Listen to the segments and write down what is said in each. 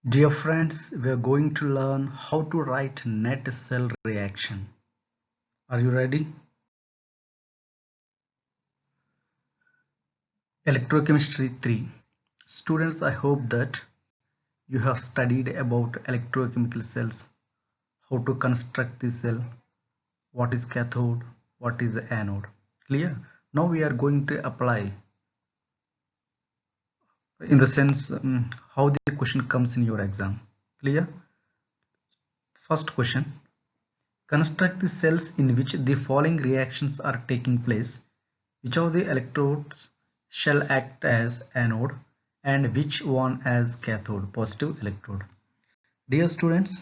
Dear friends, we are going to learn how to write net cell reaction. Are you ready? Electrochemistry 3. Students, I hope that you have studied about electrochemical cells, how to construct the cell, what is cathode, what is anode. Clear? Now we are going to apply in the sense how the question comes in your exam. Clear? First question. Construct the cells in which the following reactions are taking place. Which of the electrodes shall act as anode and which one as cathode, positive electrode? Dear students,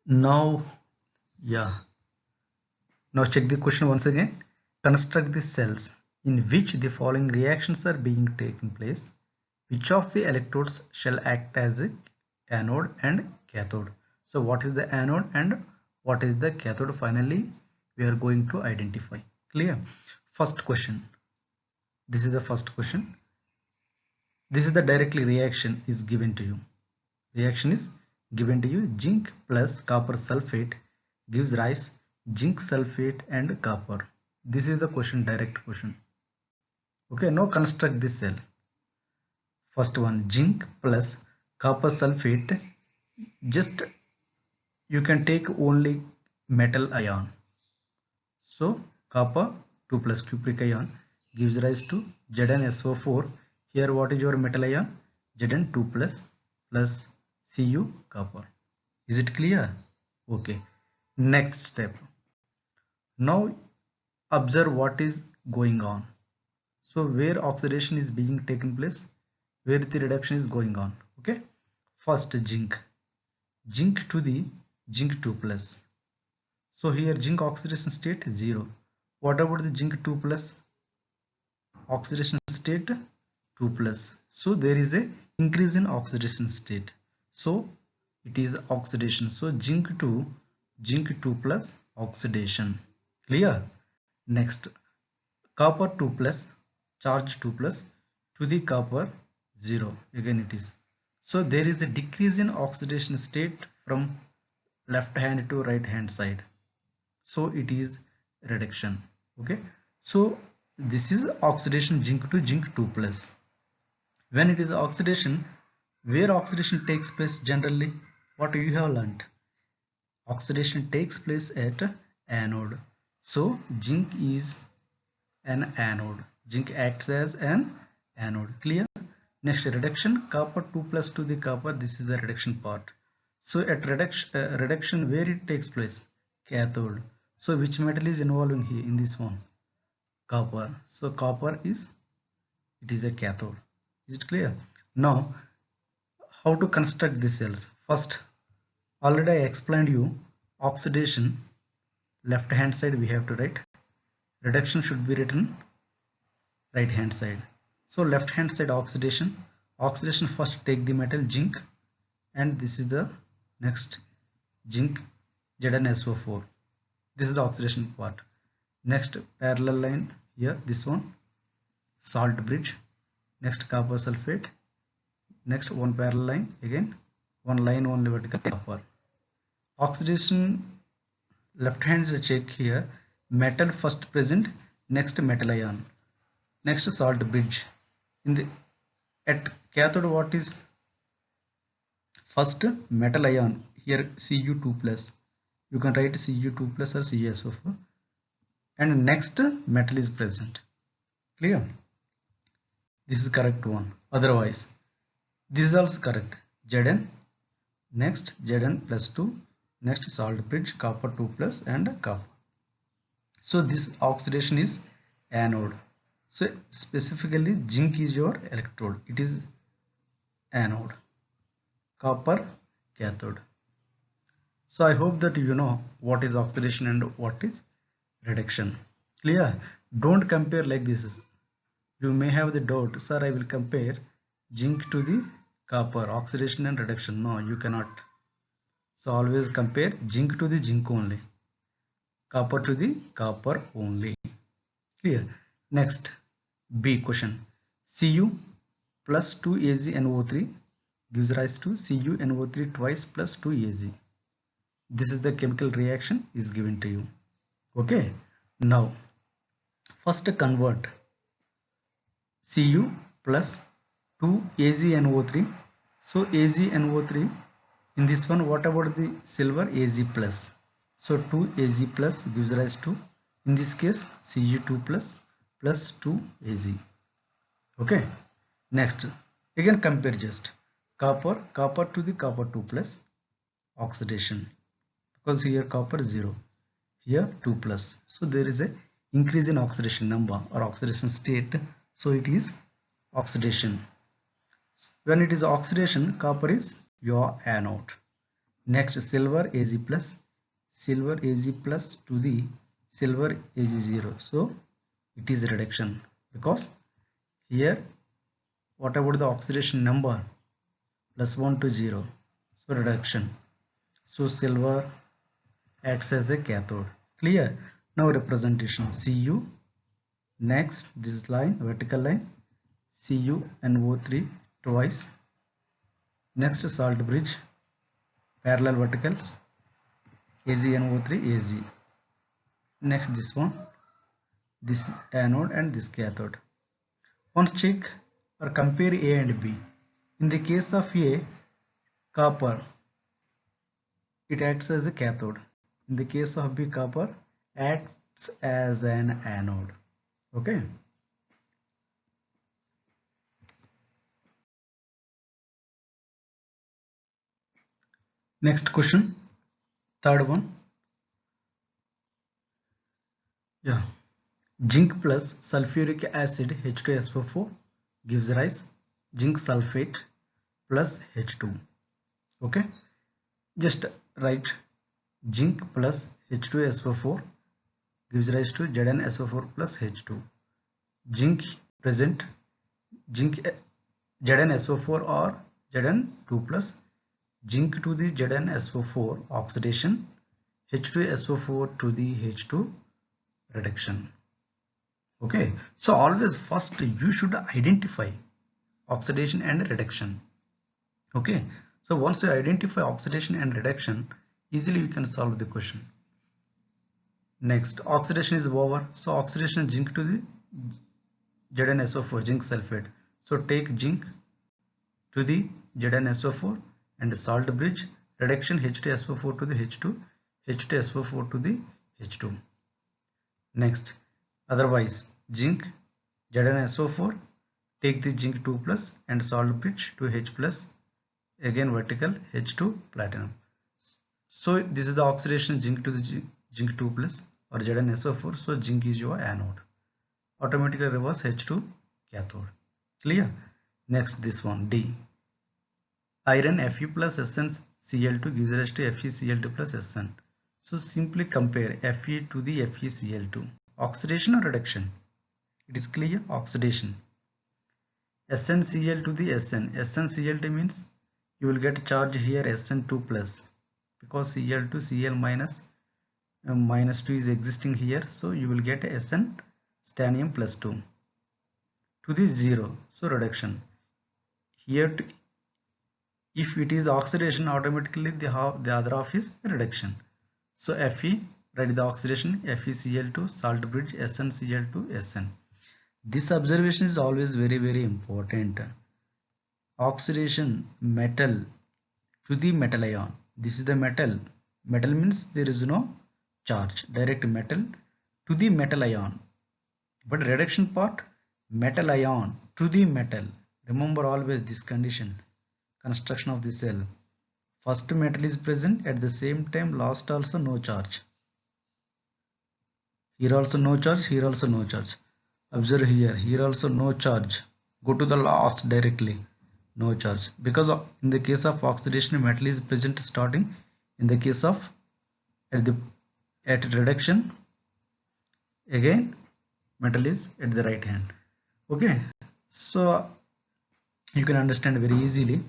now now check the question once again. Construct the cells in which the following reactions are being taken place. Which of the electrodes shall act as a anode and cathode? So what is the anode and what is the cathode? Finally, we are going to identify. Clear? First question. This is the first question. This is the directly reaction is given to you. Reaction is given to you. Zinc plus copper sulfate gives rise zinc sulfate and copper. This is the question, direct question. Okay, now construct this cell. First one, zinc plus copper sulfate. Just you can take only metal ion. So copper 2 plus cupric ion gives rise to ZnSO4. Here what is your metal ion? Zn2 plus Cu copper. Is it clear? Okay. Next step. Now observe what is going on. So where oxidation is being taken place, where the reduction is going on. Okay. First zinc to the zinc 2 plus. So here zinc oxidation state 0. What about the zinc 2 plus? Oxidation state 2 plus. So there is a increase in oxidation state. So it is oxidation. So zinc 2 plus oxidation. Clear? Next, copper 2 plus, charge 2 plus to the copper 0. Again it is. So there is a decrease in oxidation state from left hand to right hand side. So it is reduction. Okay. So this is oxidation zinc to zinc 2 plus. When it is oxidation, where oxidation takes place generally, what you have learnt? Oxidation takes place at anode. So zinc is an anode. Zinc acts as an anode. Clear? Next, reduction, copper 2 plus to the copper. This is the reduction part. So at reduction, where it takes place? Cathode. So which metal is involved in here in this one? Copper. So copper is a cathode. Is it clear? Now how to construct the cells? First, already I explained you oxidation, left hand side we have to write, reduction should be written right hand side. So left hand side oxidation first take the metal zinc and this is the next zinc ZnSO4. This is the oxidation part. Next parallel line here, this one salt bridge, next copper sulfate, next one parallel line, again one line only vertical copper. Oxidation left hand check here, metal first present, next metal ion, next salt bridge. In the at cathode what is first metal ion, here Cu2 plus, you can write Cu2 plus or CuSO4, and next metal is present. Clear? This is correct one. Otherwise this is also correct. Zn, next Zn plus 2, next salt bridge copper 2 plus and copper. So this oxidation is anode. So specifically zinc is your electrode. It is anode. Copper cathode. So I hope that you know what is oxidation and what is reduction. Clear? Don't compare like this. You may have the doubt, sir, I will compare zinc to the copper, oxidation and reduction. No, you cannot. So always compare zinc to the zinc only, copper to the copper only. Clear? Next, B question. Cu plus 2AgNO3 gives rise to CuNO3 twice plus 2Az. This is the chemical reaction is given to you. Okay, now first convert Cu plus 2AgNO3. So AgNO3, in this one, what about the silver? Ag plus. So 2Ag plus gives rise to, in this case, Cu2 plus 2Ag. Okay, next again compare just copper to the copper 2 plus oxidation, because here copper 0, here 2 plus, so there is a increase in oxidation number or oxidation state, so it is oxidation. When it is oxidation, copper is your anode. Next, silver Ag plus to the silver Ag0, so it is reduction, because here what about the oxidation number? +1 to 0, so reduction. So silver acts as a cathode. Clear? Now representation Cu. Next, this line, vertical line, CuNO3 twice. Next, salt bridge, parallel verticals, AgNO3 Ag. Next, this one, this anode and this cathode. Once check or compare A and B. In the case of A, copper, it acts as a cathode. In the case of B, copper acts as an anode. Okay. Next question, third one. Yeah. Zinc plus sulfuric acid H2SO4 gives rise zinc sulfate plus H2. Okay. Just write zinc plus H2SO4 gives rise to ZnSO4 plus H2. Zinc present, zinc ZnSO4 or Zn2 plus, zinc to the ZnSO4 oxidation, H2SO4 to the H2 reduction. Okay, so always first you should identify oxidation and reduction. Okay, so once you identify oxidation and reduction, easily you can solve the question. Next, oxidation is over, so oxidation zinc to the ZnSO4, zinc sulfate. So take zinc to the ZnSO4 and salt bridge, reduction H2SO4 to the H2, H2SO4 to the H2. Next, otherwise zinc ZnSO4, take the zinc 2 plus and salt bridge to H plus, again vertical H2 platinum. So this is the oxidation zinc to the zinc 2 plus or ZnSO4, so zinc is your anode. Automatically reverse H2 cathode. Clear? Next, this one, D. Iron Fe plus SnCl2 gives rise to FeCl2 plus Sn. So simply compare Fe to the FeCl2. Oxidation or reduction? It is clear, oxidation. SnCl to the Sn. SnCl2 means you will get charge here Sn2 plus, because Cl2 Cl minus minus 2 is existing here, so you will get Sn stanium plus 2 to the 0, so reduction. Here if it is oxidation, automatically the other half is reduction. So Fe, write the oxidation, FeCl2, salt bridge, SnCl2, Sn. This observation is always very important. Oxidation, metal to the metal ion. This is the metal. Metal means there is no charge, direct metal to the metal ion. But reduction part, metal ion to the metal. Remember always this condition. Construction of the cell. First metal is present, at the same time last also no charge. Here also no charge, here also no charge. Observe here also no charge. Go to the last directly, no charge. Because in the case of oxidation, metal is present starting. In the case of at reduction, again metal is at the right hand. Okay, so you can understand very easily.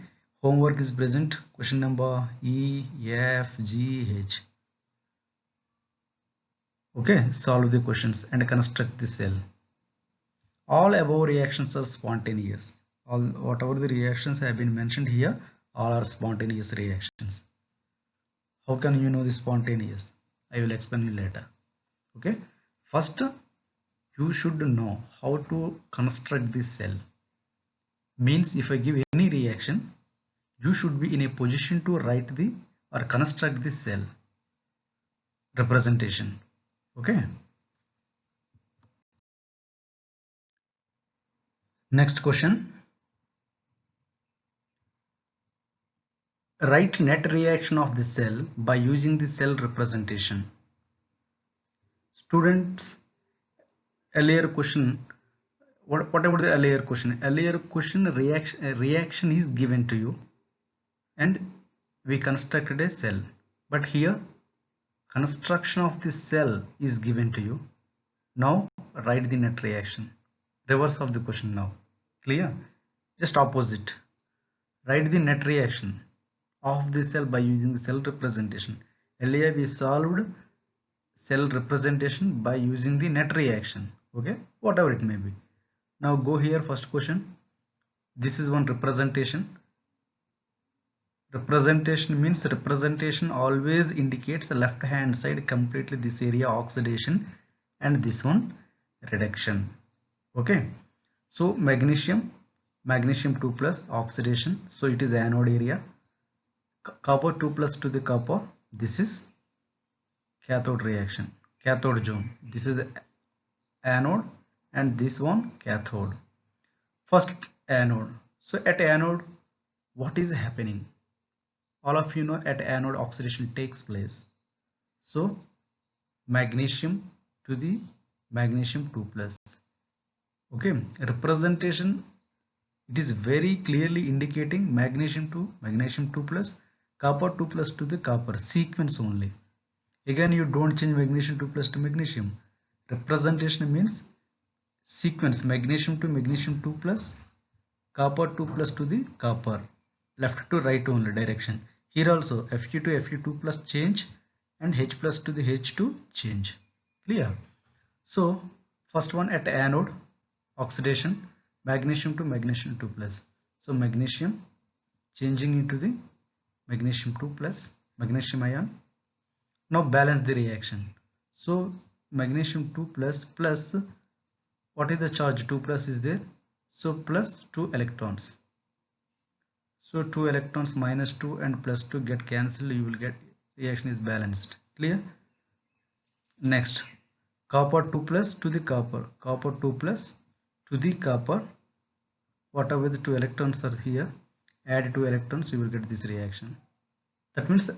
Homework is present, question number E, F, G, H. Okay, solve the questions and construct the cell. All above reactions are spontaneous. All whatever the reactions have been mentioned here, all are spontaneous reactions. How can you know the spontaneous? I will explain you later. Okay, first you should know how to construct the cell. Means if I give any reaction, you should be in a position to write the or construct the cell representation. Okay, next question. Write net reaction of the cell by using the cell representation. Students, earlier question, what about the earlier question? Earlier question, reaction is given to you and we constructed a cell. But here construction of the cell is given to you. Now write the net reaction. Reverse of the question now. Clear? Just opposite. Write the net reaction of the cell by using the cell representation. Earlier we solved cell representation by using the net reaction. Okay, whatever it may be. Now go here, first question. This is one representation. Representation means representation always indicates the left hand side completely, this area oxidation and this one reduction. Okay, so magnesium 2 plus oxidation, so it is anode area. Copper 2 plus to the copper, this is cathode reaction, cathode zone. This is anode and this one cathode. First anode. So at anode what is happening? All of you know at anode oxidation takes place. So magnesium to the magnesium 2 plus. Okay, representation, it is very clearly indicating magnesium to magnesium 2 plus, copper 2 plus to the copper, sequence only. Again you don't change magnesium 2 plus to magnesium. Representation means sequence, magnesium to magnesium 2 plus, copper 2 plus to the copper, left to right only direction. Here also Fe to Fe2 plus change and H plus to the H2 change. Clear? So first one at anode oxidation, magnesium to magnesium 2 plus. So magnesium changing into the magnesium 2 plus, magnesium ion. Now balance the reaction. So magnesium 2 plus plus, what is the charge? 2 plus is there, so plus 2 electrons. So 2 electrons minus 2 and plus 2 get cancelled, you will get reaction is balanced. Clear? Next, copper 2 plus to the copper, copper 2 plus to the copper, whatever the 2 electrons are here, add 2 electrons, you will get this reaction. That means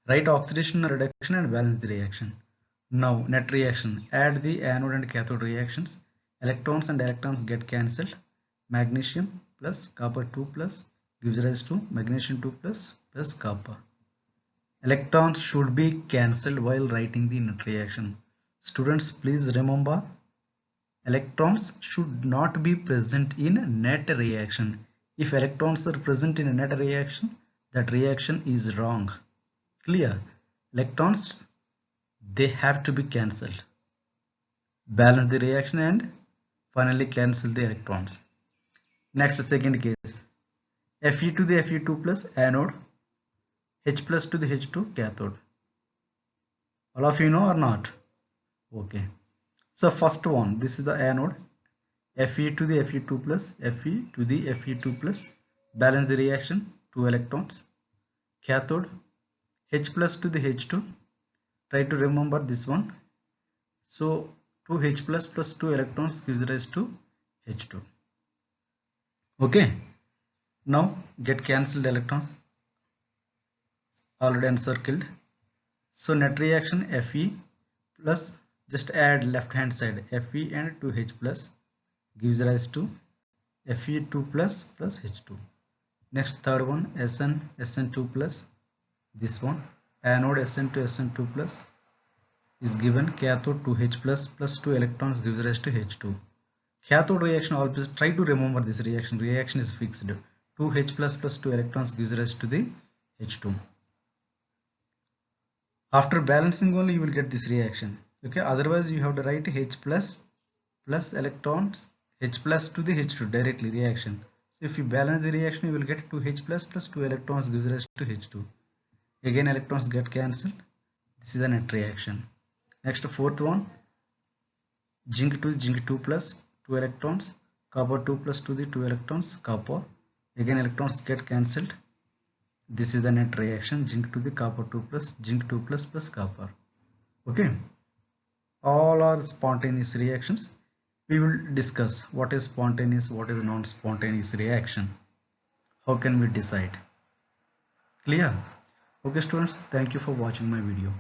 write oxidation and reduction and balance the reaction. Now net reaction, add the anode and cathode reactions, electrons and electrons get cancelled, magnesium plus copper 2 plus gives rise to magnesium 2 plus plus copper. Electrons should be cancelled while writing the net reaction. Students, please remember, electrons should not be present in net reaction. If electrons are present in a net reaction, that reaction is wrong. Clear? Electrons, they have to be cancelled. Balance the reaction and finally cancel the electrons. Next, second case, Fe to the Fe2 plus anode, H plus to the H2 cathode. All of you know or not? Okay. So first one, this is the anode, Fe to the Fe2 plus, Fe to the Fe2 plus, balance the reaction, 2 electrons. Cathode, H plus to the H2, try to remember this one. So 2 H plus plus 2 electrons gives rise to H2. Okay, now get cancelled electrons, already encircled. So net reaction Fe plus, just add left hand side, Fe and 2H plus gives rise to Fe2 plus plus H2. Next, third one, Sn2 plus, this one anode Sn to Sn2 plus is given, cathode 2H plus plus 2 electrons gives rise to H2. Cathode reaction, always try to remember this reaction is fixed, 2H plus plus 2 electrons gives rise to the H2. After balancing only you will get this reaction. Okay, otherwise you have to write H plus plus electrons, H plus to the H2 directly reaction. So if you balance the reaction, you will get 2H plus 2 electrons gives rise to H2. Again electrons get cancelled. This is a net reaction. Next, fourth one, zinc to zinc 2 plus 2 electrons, copper 2 plus to the 2 electrons, copper. Again electrons get cancelled. This is the net reaction, zinc to the copper 2 plus zinc 2 plus copper. Okay, all are spontaneous reactions. We will discuss what is spontaneous, what is non-spontaneous reaction. How can we decide? Clear? Okay students, thank you for watching my video.